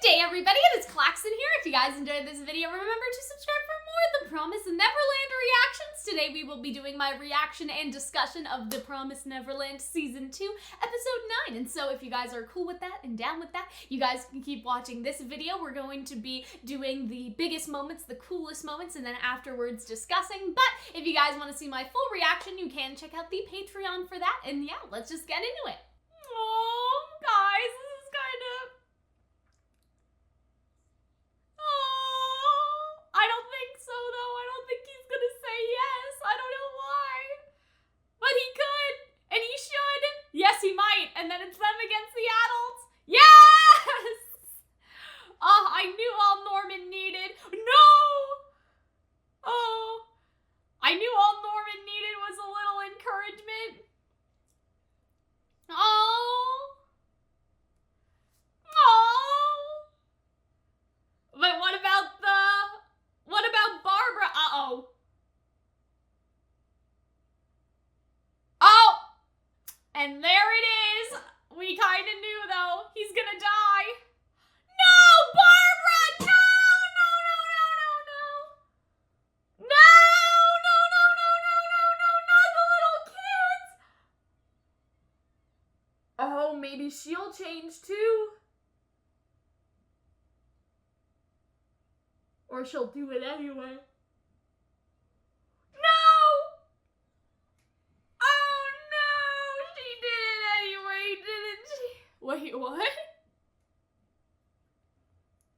day, everybody, it is Calxiyn here. If you guys enjoyed this video, remember to subscribe for more of the Promised Neverland reactions. Today we will be doing my reaction and discussion of the Promised Neverland Season 2, Episode 9. And so if you guys are cool with that and down with that, you guys can keep watching this video. We're going to be doing the biggest moments, the coolest moments, and then afterwards discussing. But if you guys want to see my full reaction, you can check out the Patreon for that. And yeah, let's just get into it. Oh, guys, this is kind of... I don't think so, though. I don't think he's gonna say yes. I don't know why. But he could, and he should. Yes, he might. And then it's them against the adults. Yes! Oh, I knew all Norman needed. No! Oh, I knew all Norman needed was a little encouragement. Oh. Oh. But what about Barbara? Uh-oh. Oh! And there it is. We kind of knew, though. He's gonna die. No, Barbara! No, no, no, no, no, no. No, no, no, no, no, no, no, not the little kids. Oh, maybe she'll change, too. Or she'll do it anyway. No! Oh no! She did it anyway, didn't she? Wait, what?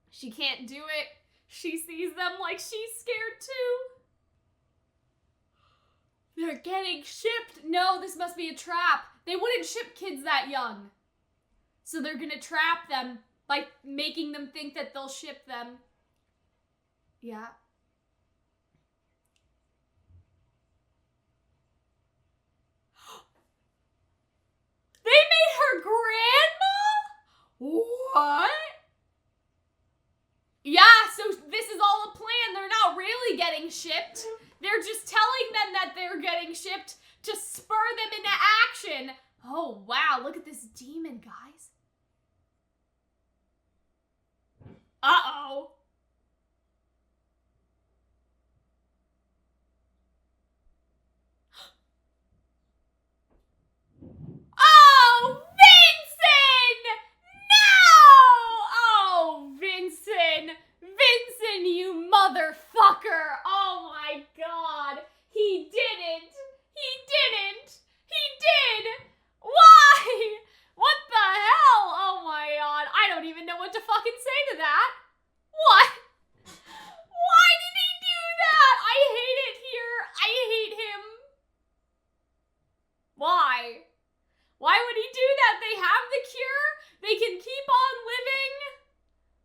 She can't do it. She sees them like she's scared too. They're getting shipped. No, this must be a trap. They wouldn't ship kids that young. So they're gonna trap them by making them think that they'll ship them. Yeah. They made her grandma? What? Yeah, so this is all a plan. They're not really getting shipped. They're just telling them that they're getting shipped to spur them into action. Oh, wow. Look at this demon, guys. Uh-oh. You motherfucker! Oh my god! He didn't! He didn't! He did! Why? What the hell? Oh my god. I don't even know what to fucking say to that. What? Why did he do that? I hate it here. I hate him. Why? Why would he do that? They have the cure? They can keep on living?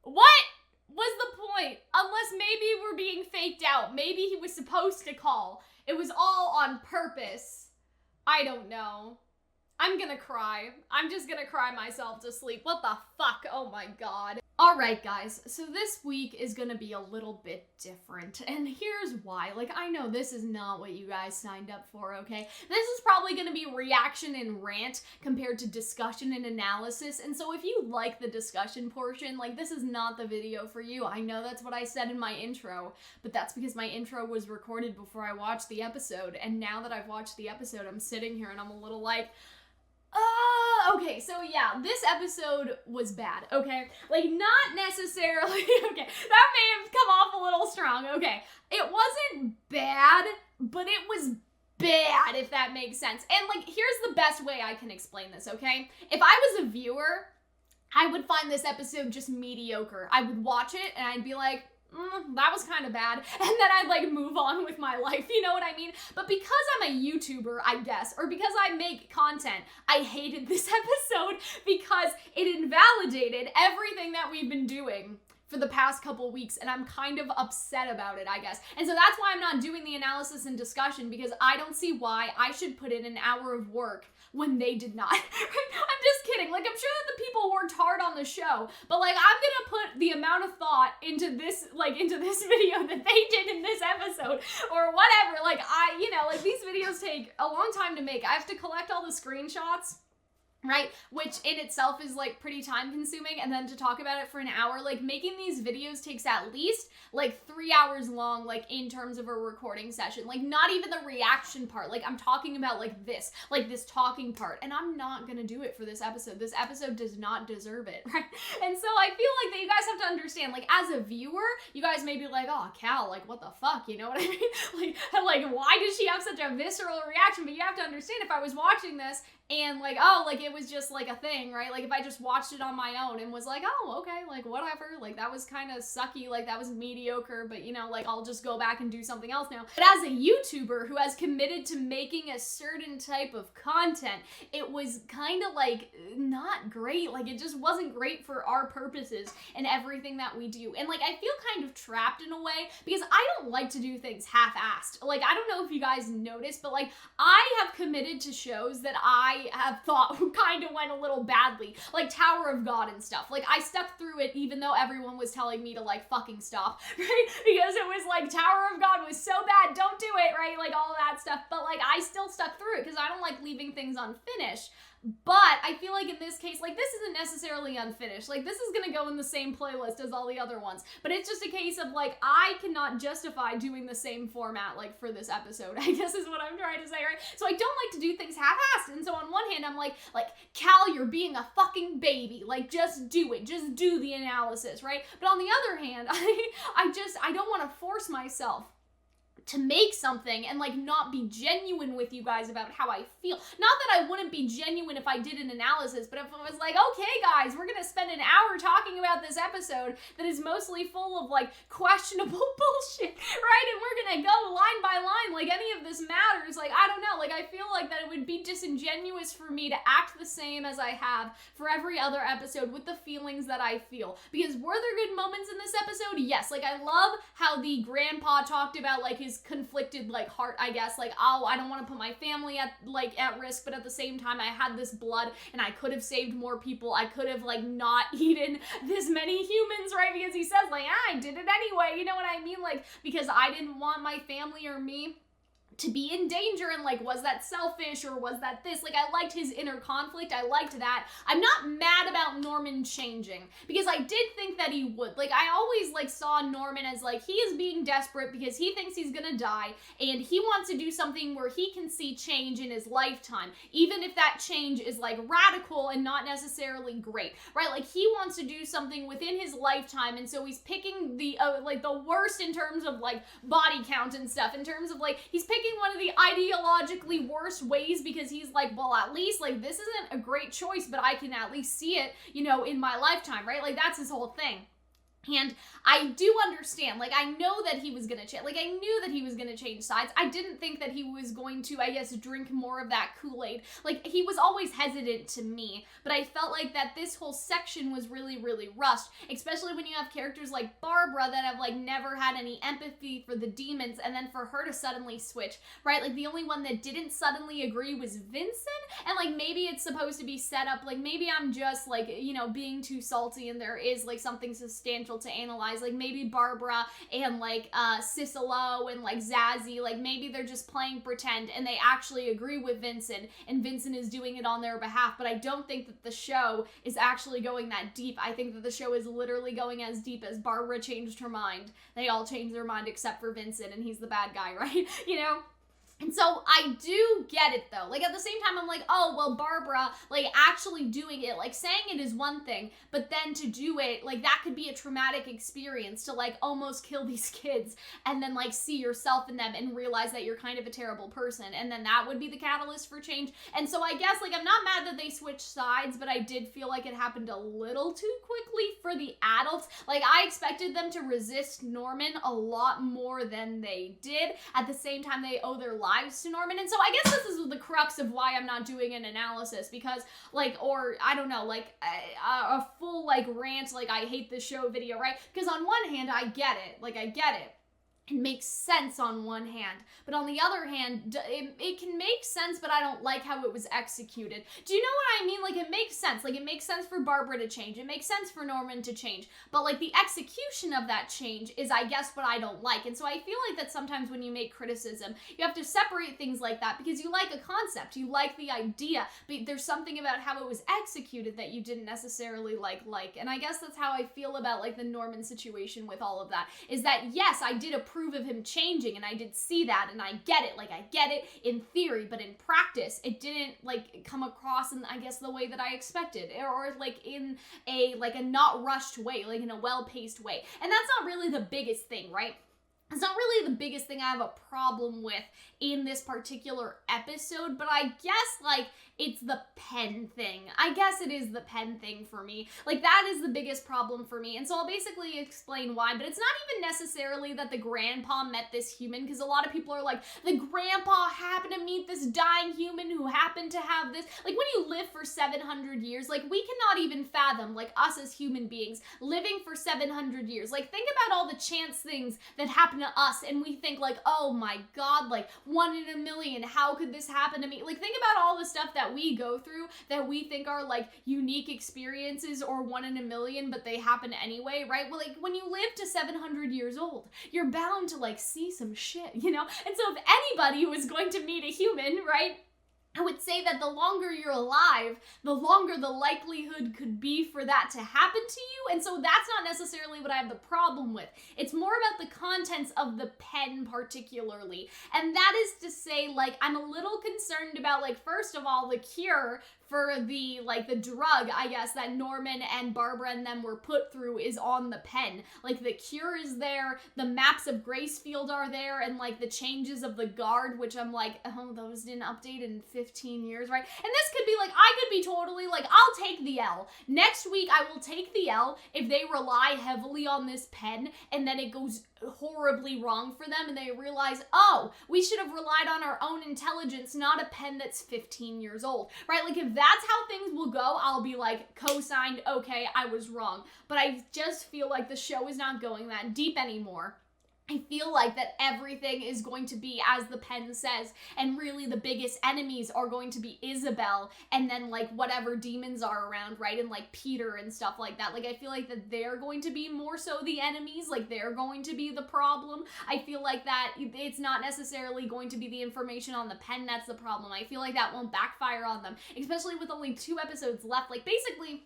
What was the point? Unless maybe we're being faked out. Maybe he was supposed to call. It was all on purpose. I don't know. I'm gonna cry. I'm just gonna cry myself to sleep. What the fuck? Oh my god. Alright guys, so this week is gonna be a little bit different, and here's why. Like, I know this is not what you guys signed up for, okay? This is probably gonna be reaction and rant compared to discussion and analysis, and so if you like the discussion portion, like, this is not the video for you. I know that's what I said in my intro, but that's because my intro was recorded before I watched the episode, and now that I've watched the episode, I'm sitting here and I'm a little like, okay, so yeah, this episode was bad, okay? Like, not necessarily, okay, that may have come off a little strong, okay. It wasn't bad, but it was bad, if that makes sense. And, like, here's the best way I can explain this, okay? If I was a viewer, I would find this episode just mediocre. I would watch it, and I'd be like, that was kind of bad, and then I'd like move on with my life, you know what I mean? But because I'm a YouTuber, I guess, or because I make content, I hated this episode because it invalidated everything that we've been doing for the past couple weeks, and I'm kind of upset about it, I guess. And so that's why I'm not doing the analysis and discussion, because I don't see why I should put in an hour of work when they did not. I'm just kidding. Like, I'm sure that the people worked hard on the show, but like, I'm gonna put the amount of thought into this, like, into this video that they did in this episode, or whatever. Like, you know, like, these videos take a long time to make. I have to collect all the screenshots right? Which in itself is like pretty time consuming, and then to talk about it for an hour, like making these videos takes at least like 3 hours long, like in terms of a recording session, like not even the reaction part, like I'm talking about like this talking part, and I'm not gonna do it for this episode. This episode does not deserve it, right? And so I feel like that you guys have to understand, like as a viewer, you guys may be like, oh, Cal, like what the fuck, you know what I mean? like why does she have such a visceral reaction? But you have to understand, if I was watching this and like, oh, like it was just like a thing, right? Like if I just watched it on my own and was like, oh, okay, like whatever, like that was kind of sucky, like that was mediocre, but you know, like I'll just go back and do something else now. But as a YouTuber who has committed to making a certain type of content, it was kind of like not great. Like it just wasn't great for our purposes and everything that we do. And like I feel kind of trapped in a way because I don't like to do things half-assed. Like I don't know if you guys noticed, but like I have committed to shows that I have thought kind of went a little badly, like Tower of God and stuff. Like I stuck through it even though everyone was telling me to like fucking stop, right? Because it was like Tower of God was so bad, don't do it, right? Like all of that stuff. But like I still stuck through it because I don't like leaving things unfinished. But I feel like in this case, like this isn't necessarily unfinished. Like this is gonna go in the same playlist as all the other ones. But it's just a case of like, I cannot justify doing the same format like for this episode, I guess is what I'm trying to say, right? So I don't like to do things half-assed. And so on one hand, I'm like, Cal, you're being a fucking baby. Like just do it. Just do the analysis, right? But on the other hand, I don't want to force myself to make something and like not be genuine with you guys about how I feel. Not that I wouldn't be genuine if I did an analysis, but if I was like, okay guys, we're gonna spend an hour talking about this episode that is mostly full of like questionable bullshit, right? And we're gonna go line by line like any of this matters. Like, I don't know, like I feel like that it would be disingenuous for me to act the same as I have for every other episode with the feelings that I feel. Because were there good moments in this episode? Yes. Like I love how the grandpa talked about like his conflicted like heart, I guess, like, oh, I don't want to put my family at risk, but at the same time I had this blood and I could have saved more people. I could have like not eaten this many humans, right? Because he says like, I did it anyway, you know what I mean? Like, because I didn't want my family or me to be in danger, and like, was that selfish or was that this? Like, I liked his inner conflict. I liked that. I'm not mad about Norman changing because I did think that he would. Like, I always like saw Norman as like, he is being desperate because he thinks he's gonna die and he wants to do something where he can see change in his lifetime, even if that change is like radical and not necessarily great, right? Like, he wants to do something within his lifetime, and so he's picking the like the worst in terms of like body count and stuff, in terms of like, he's picking one of the ideologically worst ways because he's like, well, at least like this isn't a great choice, but I can at least see it, you know, in my lifetime, right? Like that's his whole thing. And I do understand, like, I know that he was gonna change, like, I knew that he was gonna change sides. I didn't think that he was going to, I guess, drink more of that Kool-Aid. Like, he was always hesitant to me, but I felt like that this whole section was really, really rushed, especially when you have characters like Barbara that have, like, never had any empathy for the demons, and then for her to suddenly switch, right? Like, the only one that didn't suddenly agree was Vincent, and, like, maybe it's supposed to be set up, like, maybe I'm just, like, you know, being too salty and there is, like, something substantial to analyze, like maybe Barbara and like Cicelo and like Zazzy, like maybe they're just playing pretend and they actually agree with Vincent and Vincent is doing it on their behalf. But I don't think that the show is actually going that deep. I think that the show is literally going as deep as Barbara changed her mind. They all changed their mind except for Vincent, and he's the bad guy, right? You know? And so I do get it though. Like at the same time, I'm like, oh, well, Barbara, like actually doing it, like saying it is one thing, but then to do it, like that could be a traumatic experience to like almost kill these kids and then like see yourself in them and realize that you're kind of a terrible person. And then that would be the catalyst for change. And so I guess like I'm not mad that they switched sides, but I did feel like it happened a little too quickly for the adults. Like I expected them to resist Norman a lot more than they did. At the same time, they owe their lives to Norman. And so I guess this is the crux of why I'm not doing an analysis, because like, or I don't know, like a full like rant, like I hate this show video, right? Because on one hand, I get it, like I get it. it makes sense on one hand, but on the other hand, it can make sense, but I don't like how it was executed. Do you know what I mean? Like, it makes sense. Like, it makes sense for Barbara to change. It makes sense for Norman to change. But, like, the execution of that change is, I guess, what I don't like. And so I feel like that sometimes when you make criticism, you have to separate things like that because you like a concept. You like the idea, but there's something about how it was executed that you didn't necessarily like. And I guess that's how I feel about, like, the Norman situation with all of that, is that, yes, I did approve of him changing, and I did see that, and I get it. Like, I get it in theory, but in practice, it didn't, like, come across in, I guess, the way that I expected, or like, in a not rushed way, like, in a well-paced way. And that's not really the biggest thing, right? It's not really the biggest thing I have a problem with in this particular episode, but I guess, like, it's the pen thing. I guess it is the pen thing for me. Like, that is the biggest problem for me. And so I'll basically explain why, but it's not even necessarily that the grandpa met this human, because a lot of people are like, the grandpa happened to meet this dying human who happened to have this. Like, when you live for 700 years, like, we cannot even fathom, like, us as human beings living for 700 years. Like, think about all the chance things that happen to us, and we think, like, oh my god, like, 1 in a million, how could this happen to me? Like, think about all the stuff that we go through that we think are, like, unique experiences or 1 in a million, but they happen anyway, right? Well, like, when you live to 700 years old, you're bound to, like, see some shit, you know? And so if anybody was going to meet a human, right, I would say that the longer you're alive, the longer the likelihood could be for that to happen to you. And so that's not necessarily what I have the problem with. It's more about the contents of the pen particularly. And that is to say, like, I'm a little concerned about, like, first of all, the cure for the, like, the drug, I guess, that Norman and Barbara and them were put through is on the pen. Like, the cure is there, the maps of Gracefield are there, and, like, the changes of the guard, which I'm like, oh, those didn't update in 15 years, right? And this could be, like, I could be totally, like, I'll take the L. Next week, I will take the L if they rely heavily on this pen, and then it goes horribly wrong for them, and they realize, oh, we should have relied on our own intelligence, not a pen that's 15 years old, right? Like, if that's how things will go, I'll be like, co-signed, okay, I was wrong. But I just feel like the show is not going that deep anymore. I feel like that everything is going to be as the pen says, and really the biggest enemies are going to be Isabel, and then, like, whatever demons are around, right, and, like, Peter and stuff like that. Like, I feel like that they're going to be more so the enemies, like, they're going to be the problem. I feel like that it's not necessarily going to be the information on the pen that's the problem. I feel like that won't backfire on them, especially with only 2 episodes left. Like, basically,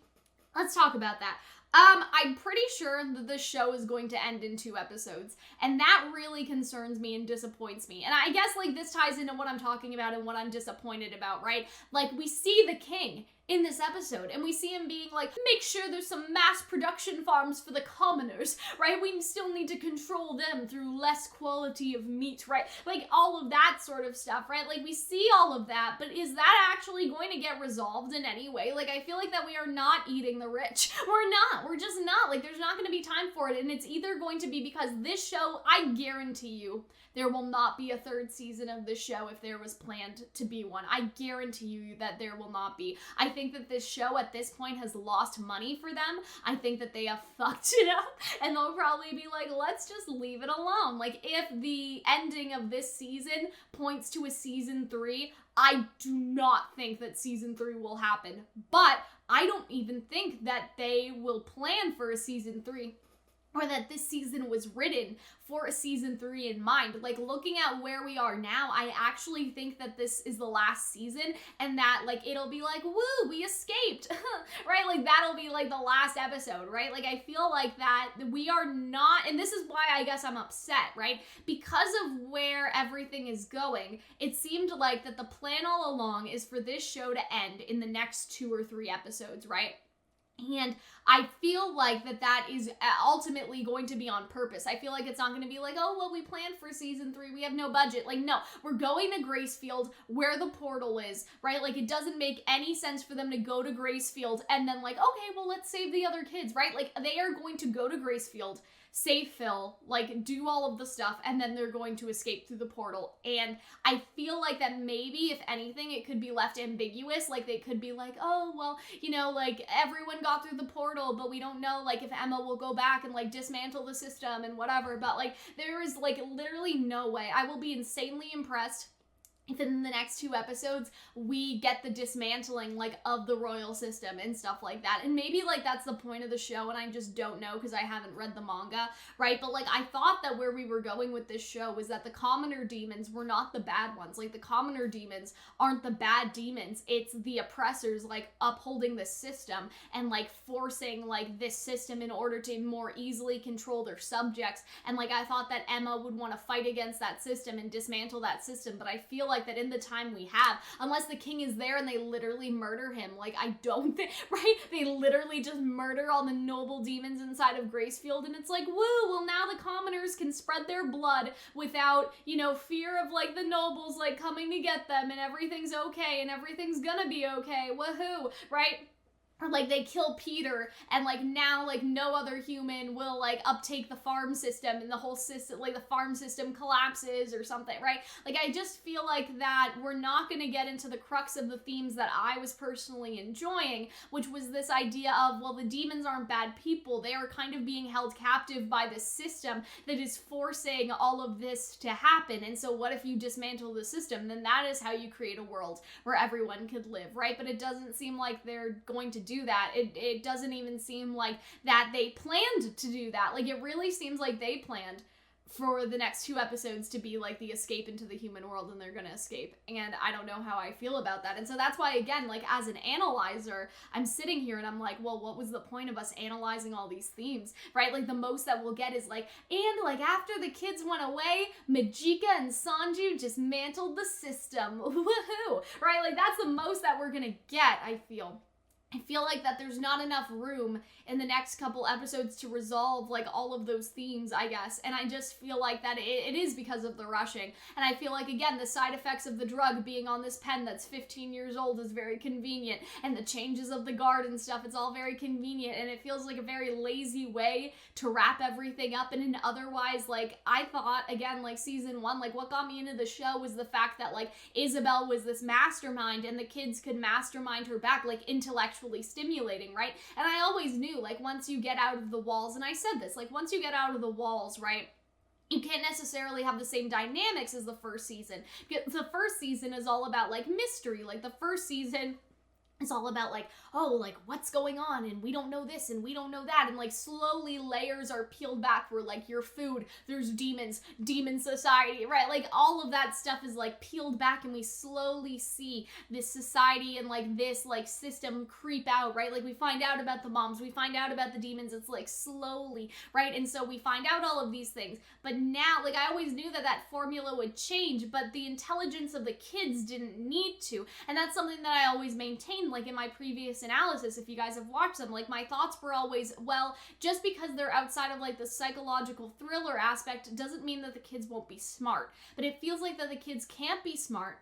let's talk about that. I'm pretty sure that this show is going to end in 2 episodes, and that really concerns me and disappoints me. And I guess, like, this ties into what I'm talking about and what I'm disappointed about, right? Like, we see the king in this episode, and we see him being like, make sure there's some mass production farms for the commoners, right? We still need to control them through less quality of meat, right? Like, all of that sort of stuff, right? Like, we see all of that, but is that actually going to get resolved in any way? Like, I feel like that we are not eating the rich. We're just not. Like, there's not going to be time for it, and it's either going to be because this show, I guarantee you, there will not be a 3rd season of this show if there was planned to be one. I guarantee you that there will not be. I think that this show at this point has lost money for them. I think that they have fucked it up, and they'll probably be like, let's just leave it alone. Like, if the ending of this season points to a season 3, I do not think that season 3 will happen. But I don't even think that they will plan for a season 3. Or that this season was written for a season 3 in mind. Like, looking at where we are now, I actually think that this is the last season, and that, like, it'll be like, woo, we escaped, right? Like, that'll be, like, the last episode, right? Like, I feel like that we are not, and this is why I guess I'm upset, right? Because of where everything is going, it seemed like that the plan all along is for this show to end in the next 2 or 3 episodes, right? And I feel like that is ultimately going to be on purpose. I feel like it's not going to be like, oh, well, we planned for season 3, we have no budget. Like, no, we're going to Gracefield where the portal is, right? Like, it doesn't make any sense for them to go to Gracefield and then, like, okay, well, let's save the other kids, right? Like, they are going to go to Gracefield, save Phil, like, do all of the stuff, and then they're going to escape through the portal. And I feel like that maybe, if anything, it could be left ambiguous. Like, they could be like, oh, well, you know, like, everyone got through the portal, portal, but we don't know, like, if Emma will go back and, like, dismantle the system and whatever, but, like, there is, like, literally no way. I will be insanely impressed if in the next 2 episodes we get the dismantling, like, of the royal system and stuff like that. And maybe, like, that's the point of the show and I just don't know because I haven't read the manga, right? But, like, I thought that where we were going with this show was that the commoner demons were not the bad ones. Like, the commoner demons aren't the bad demons. It's the oppressors, like, upholding the system and, like, forcing, like, this system in order to more easily control their subjects. And, like, I thought that Emma would want to fight against that system and dismantle that system, but I feel like that in the time we have, unless the king is there and they literally murder him, like, I don't think, right? They literally just murder all the noble demons inside of Gracefield, and it's like, woo, well, now the commoners can spread their blood without, you know, fear of, like, the nobles, like, coming to get them, and everything's okay, and everything's gonna be okay, woohoo, right? Or, like, they kill Peter, and, like, now, like, no other human will, like, uptake the farm system, and the whole system, like, the farm system collapses or something, right? Like, I just feel like that we're not gonna get into the crux of the themes that I was personally enjoying, which was this idea of, well, the demons aren't bad people. They are kind of being held captive by this system that is forcing all of this to happen. And so what if you dismantle the system? Then that is how you create a world where everyone could live, right? But it doesn't seem like they're going to do that. It doesn't even seem like that they planned to do that. Like, it really seems like they planned for the next 2 episodes to be like the escape into the human world, and they're gonna escape, and I don't know how I feel about that. And so that's why, again, like, as an analyzer, I'm sitting here and I'm like, well, what was the point of us analyzing all these themes, right? Like, the most that we'll get is like, and, like, after the kids went away, Majika and Sanju dismantled the system, woohoo, right? Like, that's the most that we're gonna get, I feel like that there's not enough room in the next couple episodes to resolve, like, all of those themes, I guess. And I just feel like that it is because of the rushing. And I feel like, again, the side effects of the drug being on this pen that's 15 years old is very convenient. And the changes of the guard and stuff, it's all very convenient. And it feels like a very lazy way to wrap everything up in an otherwise, like, I thought, again, like, season 1, like, what got me into the show was the fact that, like, Isabel was this mastermind and the kids could mastermind her back, like, intellectually stimulating, right? And I always knew, like, once you get out of the walls, and I said this, like, once you get out of the walls, right, you can't necessarily have the same dynamics as the first season. Because the first season is all about, like, mystery. Like, the first season it's all about, like, oh, like, what's going on, and we don't know this, and we don't know that, and, like, slowly layers are peeled back where, like, your food, there's demons, demon society, right? Like, all of that stuff is, like, peeled back, and we slowly see this society and, like, this, like, system creep out, right? Like, we find out about the moms, we find out about the demons, it's, like, slowly, right? And so we find out all of these things, but now, like, I always knew that that formula would change, but the intelligence of the kids didn't need to, and that's something that I always maintained, like, in my previous analysis, if you guys have watched them, like, my thoughts were always, well, just because they're outside of, like, the psychological thriller aspect doesn't mean that the kids won't be smart. But it feels like that the kids can't be smart,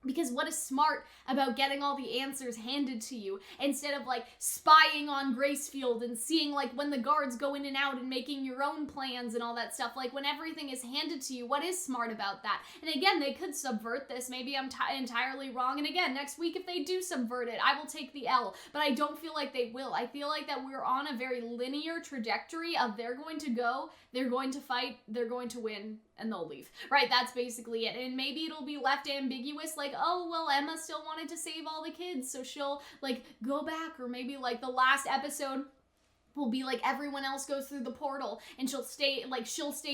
because what is smart about getting all the answers handed to you instead of, like, spying on Gracefield and seeing, like, when the guards go in and out and making your own plans and all that stuff? Like, when everything is handed to you, what is smart about that? And again, they could subvert this. Maybe I'm entirely wrong. And again, next week, if they do subvert it, I will take the L. But I don't feel like they will. I feel like that we're on a very linear trajectory of they're going to go, they're going to fight, they're going to win, and they'll leave, right? That's basically it. And maybe it'll be left ambiguous, like, oh, well, Emma still wanted to save all the kids, so she'll, like, go back, or maybe, like, the last episode will be like everyone else goes through the portal and she'll stay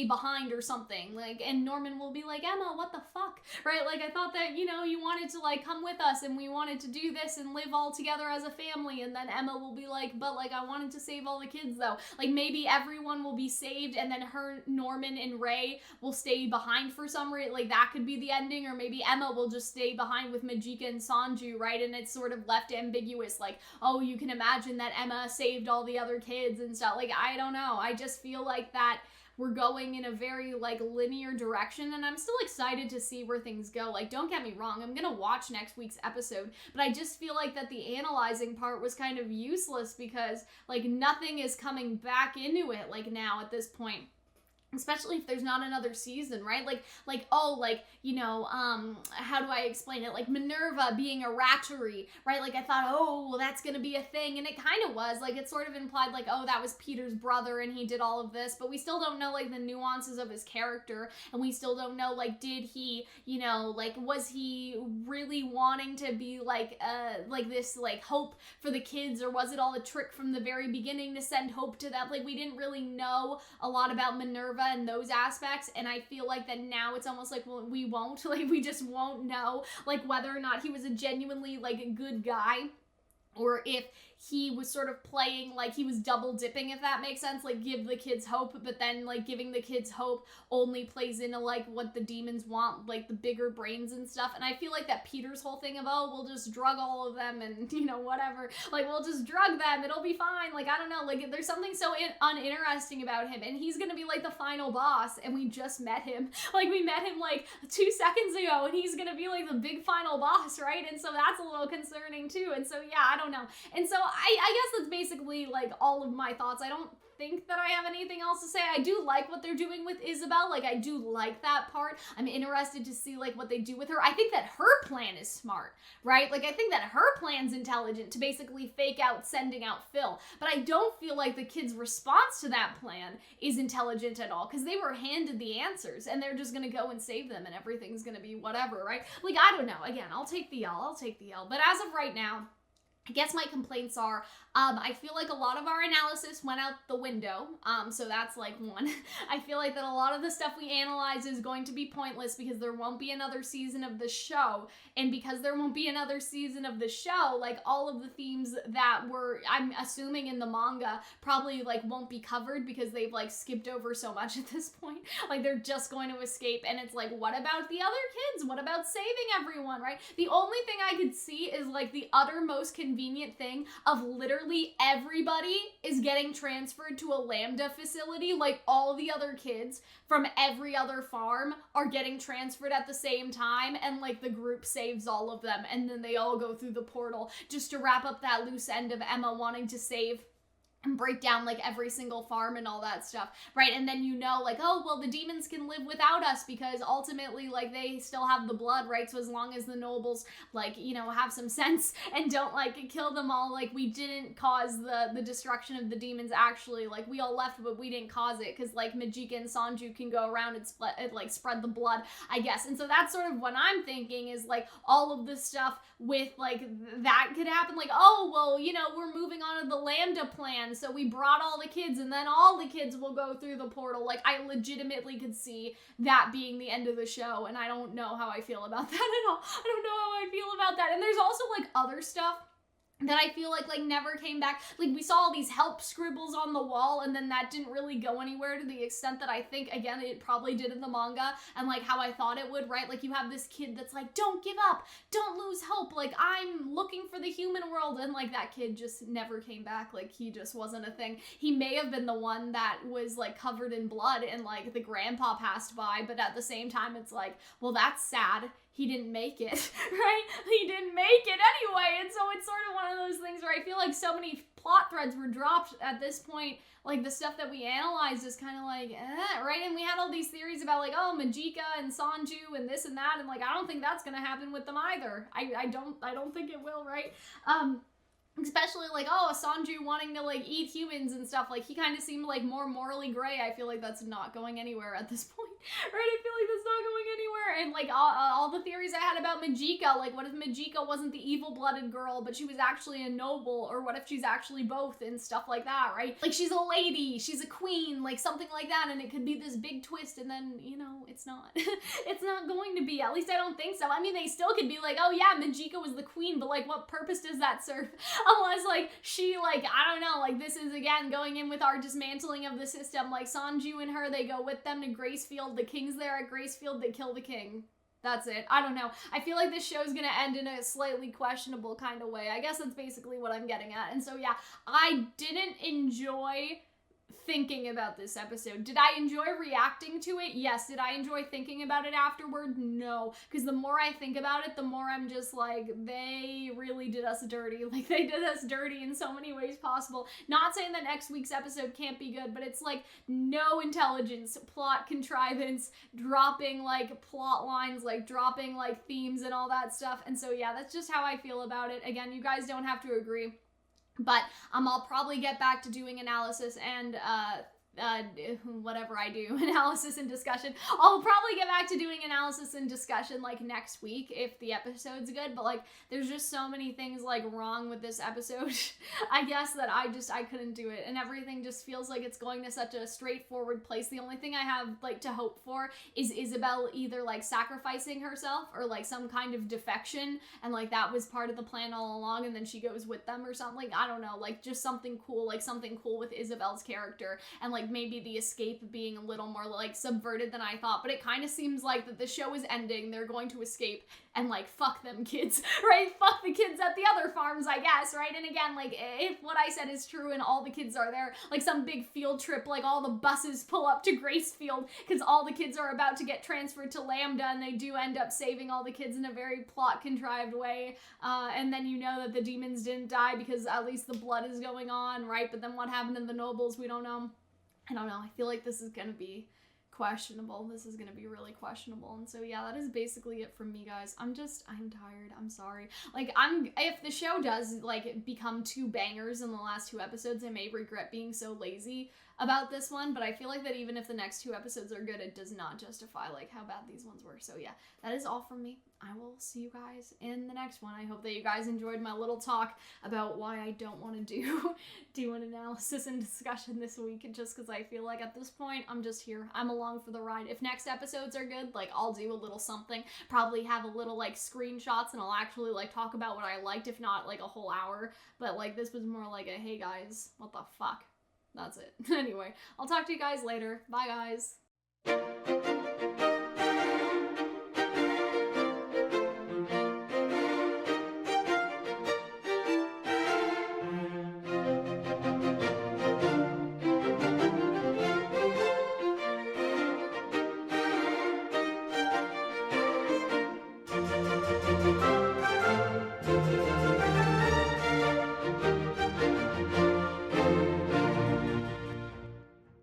behind or something, like, and Norman will be like, Emma, what the fuck, right? Like, I thought that, you know, you wanted to, like, come with us and we wanted to do this and live all together as a family, and then Emma will be like, but, like, I wanted to save all the kids though. Like, maybe everyone will be saved and then her, Norman, and Ray will stay behind for some reason. Like, that could be the ending. Or maybe Emma will just stay behind with Majika and Sanju, right? And it's sort of left ambiguous, like, oh, you can imagine that Emma saved all the other kids and stuff. Like, I don't know. I just feel like that we're going in a very, like, linear direction, and I'm still excited to see where things go. Like, don't get me wrong, I'm gonna watch next week's episode, but I just feel like that the analyzing part was kind of useless because, like, nothing is coming back into it, like, now at this point. especially if there's not another season, right? Oh, you know, how do I explain it? Like Minerva being a ratchery, right? Like I thought, oh, well, that's gonna be a thing, and it kind of was. Like it sort of implied like, oh, that was Peter's brother and he did all of this, but we still don't know like the nuances of his character, and we still don't know like, did he, you know, like was he really wanting to be like this like hope for the kids, or was it all a trick from the very beginning to send hope to them? Like we didn't really know a lot about Minerva and those aspects, and I feel like that now it's almost like, well, we won't, like we just won't know like whether or not he was a genuinely like a good guy, or if he was sort of playing like he was double dipping, if that makes sense, like give the kids hope, but then like giving the kids hope only plays into like what the demons want, like the bigger brains and stuff. And I feel like that Peter's whole thing of, oh, we'll just drug all of them and, you know, whatever, like we'll just drug them, it'll be fine, like I don't know, like there's something so uninteresting about him, and he's gonna be like the final boss, and we just met him, like we met him like 2 seconds ago, and he's gonna be like the big final boss, right? And so that's a little concerning too. And so yeah, I don't know. And so I guess that's basically like all of my thoughts. I don't think that I have anything else to say. I do like what they're doing with Isabel. Like I do like that part. I'm interested to see like what they do with her. I think that her plan is smart, right? Like I think that her plan's intelligent to basically fake out sending out Phil. But I don't feel like the kids' response to that plan is intelligent at all, because they were handed the answers and they're just gonna go and save them and everything's gonna be whatever, right? Like I don't know. Again, I'll take the L. But as of right now, I guess my complaints are, I feel like a lot of our analysis went out the window, so that's like one. I feel like that a lot of the stuff we analyze is going to be pointless because there won't be another season of the show, and because there won't be another season of the show, like all of the themes that were, I'm assuming in the manga, probably like won't be covered because they've like skipped over so much at this point. Like they're just going to escape, and it's like, what about the other kids? What about saving everyone, right? The only thing I could see is like the uttermost convenient thing of literally everybody is getting transferred to a Lambda facility. Like all the other kids from every other farm are getting transferred at the same time, and like the group saves all of them, and then they all go through the portal just to wrap up that loose end of Emma wanting to save and break down like every single farm and all that stuff, right? And then you know like, oh, well, the demons can live without us because ultimately like they still have the blood, right? So as long as the nobles like, you know, have some sense and don't like kill them all, like we didn't cause the destruction of the demons. Actually, like we all left, but we didn't cause it because like Majika and Sanju can go around and spread the blood, I guess. And so that's sort of what I'm thinking is like all of this stuff with like that could happen, like, oh, well, you know, we're moving on to the Lambda plan, so we brought all the kids and then all the kids will go through the portal. Like I legitimately could see that being the end of the show, and I don't know how I feel about that at all. I don't know how I feel about that. And there's also like other stuff that I feel like never came back. Like we saw all these help scribbles on the wall, and then that didn't really go anywhere to the extent that I think, again, it probably did in the manga, and like how I thought it would, right? Like you have this kid that's like, don't give up, don't lose hope, like I'm looking for the human world, and like that kid just never came back. Like he just wasn't a thing. He may have been the one that was like covered in blood and like the grandpa passed by, but at the same time it's like, well, that's sad. He didn't make it, right? He didn't make it anyway. And so it's sort of one of those things where I feel like so many plot threads were dropped at this point. Like the stuff that we analyzed is kind of like, right? And we had all these theories about like, oh, Majika and Sanju and this and that. And like, I don't think that's going to happen with them either. I don't think it will, right? Especially like, oh, Sanju wanting to like eat humans and stuff, like he kind of seemed like more morally gray. I feel like that's not going anywhere at this point, right? I feel like that's not going anywhere. And like all the theories I had about Majika, like what if Majika wasn't the evil-blooded girl, but she was actually a noble, or what if she's actually both and stuff like that, right? Like she's a lady, she's a queen, like something like that, and it could be this big twist, and then, you know, it's not. It's not going to be, at least I don't think so. I mean, they still could be like, oh yeah, Majika was the queen, but like what purpose does that serve? Unless like she like, I don't know, like this is again going in with our dismantling of the system, like Sanju and her, they go with them to Gracefield, the king's there at Gracefield, they kill the king. That's it. I don't know. I feel like this show's gonna end in a slightly questionable kind of way. I guess that's basically what I'm getting at. And so yeah, I didn't enjoy thinking about this episode. Did I enjoy reacting to it? Yes. Did I enjoy thinking about it afterward? No. Because the more I think about it, the more I'm just like, they really did us dirty. Like, they did us dirty in so many ways possible. Not saying that next week's episode can't be good, but it's like no intelligence, plot contrivance, dropping like plot lines, like dropping like themes and all that stuff. And so yeah, that's just how I feel about it. Again, you guys don't have to agree. But I'll probably get back to doing analysis and whatever I do, analysis and discussion. I'll probably get back to doing analysis and discussion like next week if the episode's good, but like there's just so many things like wrong with this episode, I guess, that I couldn't do it, and everything just feels like it's going to such a straightforward place. The only thing I have like to hope for is Isabella either like sacrificing herself or like some kind of defection, and like that was part of the plan all along, and then she goes with them or something. Like, I don't know, like just something cool with Isabella's character, and like maybe the escape being a little more like subverted than I thought. But it kind of seems like that the show is ending, they're going to escape, and like fuck them kids, right? Fuck the kids at the other farms, I guess, right? And again, like if what I said is true and all the kids are there, like some big field trip, like all the buses pull up to Gracefield because all the kids are about to get transferred to Lambda, and they do end up saving all the kids in a very plot contrived way, and then you know that the demons didn't die because at least the blood is going on, right? But then what happened to the nobles, we don't know. I don't know. I feel like this is going to be questionable. This is going to be really questionable. And so, yeah, that is basically it from me, guys. I'm tired. I'm sorry. Like, if the show does, like, become 2 bangers in the last 2 episodes, I may regret being so lazy about this one, but I feel like that even if the next 2 episodes are good, it does not justify, like, how bad these ones were. So, yeah, that is all from me. I will see you guys in the next one. I hope that you guys enjoyed my little talk about why I don't want to do an analysis and discussion this week, just because I feel like at this point, I'm just here. I'm along for the ride. If next episodes are good, like, I'll do a little something, probably have a little, like, screenshots, and I'll actually, like, talk about what I liked, if not, like, a whole hour. But, like, this was more like a, hey, guys, what the fuck? That's it. Anyway, I'll talk to you guys later. Bye, guys.